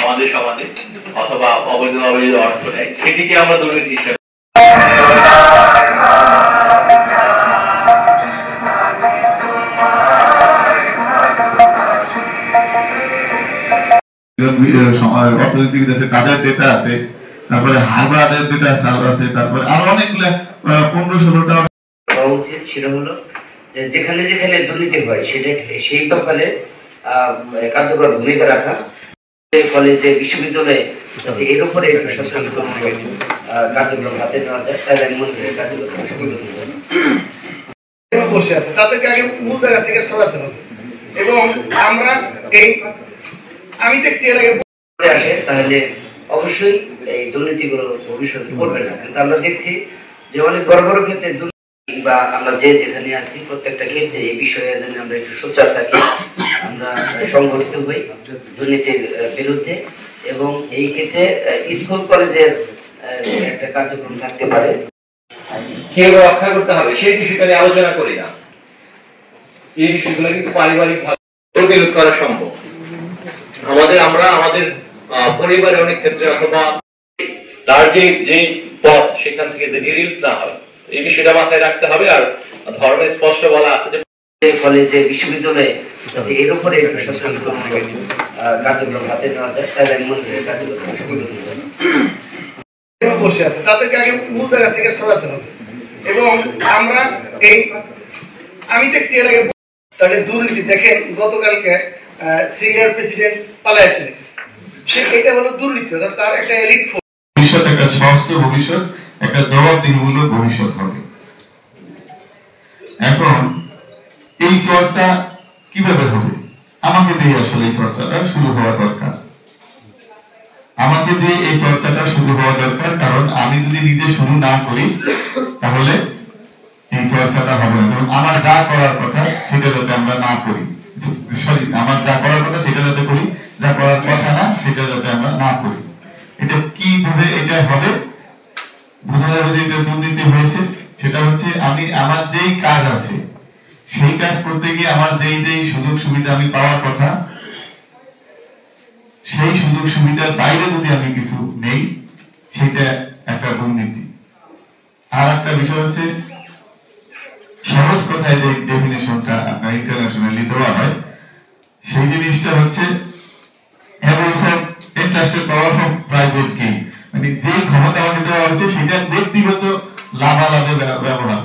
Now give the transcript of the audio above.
আমাদের সমাজে অথবা অবৈধভাবে অর্থ নেয়, সেটিকে আমরা দুর্নীতি হিসেবে অর্থনীতিবিদ আছে, তাদের ডেটা আছে, তারপরে হার্ভার্ডের ডেটা আছে, তারপরে আরো অনেকগুলো 15-16টা উচিত। সেটা হলো যে যেখানে যেখানে দুর্নীতি হয় সেটা সেই ব্যাপারে কার্যকর ভূমিকা রাখা, কলেজে বিশ্ববিদ্যালয়ে যাতে এর উপরে একটু সচেতন কার্যক্রম হাতে নেওয়া যায়, তাহলে আমি মনে করি কার্যক্রম বসে আছে তাদেরকে আগে মূল জায়গা থেকে সরাতে হবে। এবং আমরা আমি দেখছি এর আগে আসে তাহলে অবশ্যই এই দুর্নীতিগুলো ভবিষ্যতে করবে না, কিন্তু আমরা দেখছি যে অনেক বড় বড় ক্ষেত্রে দুর্নীতি বা আমরা যেখানে আছি প্রত্যেকটা ক্ষেত্রে এই বিষয়ে যেন আমরা একটু সোচ্চার থাকি, আমরা সংগঠিত হই দুর্নীতির বিরুদ্ধে। এবং এই ক্ষেত্রে স্কুল কলেজের একটা কার্যক্রম থাকতে পারে, কেউ রক্ষা করতে হবে সেই বিষয়টা নিয়ে আলোচনা করি না। এই বিষয়গুলো কিন্তু পারিবারিক ভাবে প্রতিরোধ করা সম্ভব। আমরা আমাদের পরিবারে অনেক ক্ষেত্রে অথবা তার যে পথ সেখান থেকে ডিরিল না হয়, এই বিষয়টা মাথায় রাখতে হবে। আর ধর্মে স্পষ্ট বলা আছে যে কলেজে বিশ্ববিদ্যালয়ে যাতে এর উপরে একটু সচেতন কার্যক্রম হাতে নেওয়া যায়, তাহলে আমি মনে করি কার্যক্রম বসে আছে তাদেরকে আগে মূল জায়গা থেকে সরাতে হবে। এবং আমরা আমি দেখছি এর আগে তাহলে দুর্নীতি দেখেন, গতকালকে সিরিয়ার প্রেসিডেন্ট পালায় চলে গেছে, সে এটা হলো দুর্নীতি, তার একটা এলিট ফোর্স। ভবিষ্যৎ একটা স্বস্থ ভবিষ্যৎ, একটা জবাবদিহিমূলক ভবিষ্যৎ হবে। এখন এই চর্চা কিভাবে হবে? আমাকে দিয়ে আসলে এই চর্চাটা শুরু হওয়া দরকার, আমাকে দিয়ে এই চর্চাটা শুরু হওয়া দরকার। কারণ আমি যদি নিজে শুরু না করি তাহলে এই চর্চাটা হবে না। এবং আমার যা করার কথা সেটা যাতে আমরা না করি, সরি আমার যা করার কথা সেটা যাতে করি, যা করার কথা না সেটা যাতে আমরা না করি। এটা কিভাবে এটা হবে বোঝা যাবে যে এটা দুর্নীতি হয়েছে? সেটা হচ্ছে আমি আমার যেই কাজ আছে সেই কাজ করতে গিয়ে আমার যেই সুযোগ সুবিধা আমি পাওয়ার কথা, সেই সুযোগ সুবিধার বাইরে যদি আমি কিছু নেই, সেটা একটা দুর্নীতি। আর একটা বিষয় হচ্ছে সহজ কথায় যে ডেফিনেশনটা আপনার ইন্টারন্যাশনালি দেওয়া হয়, সেই জিনিসটা হচ্ছে interested power from private gain, মানে যে ক্ষমতা আমাকে দেওয়া হয়েছে সেটা ব্যক্তিগত লাভালাভে ব্যবহার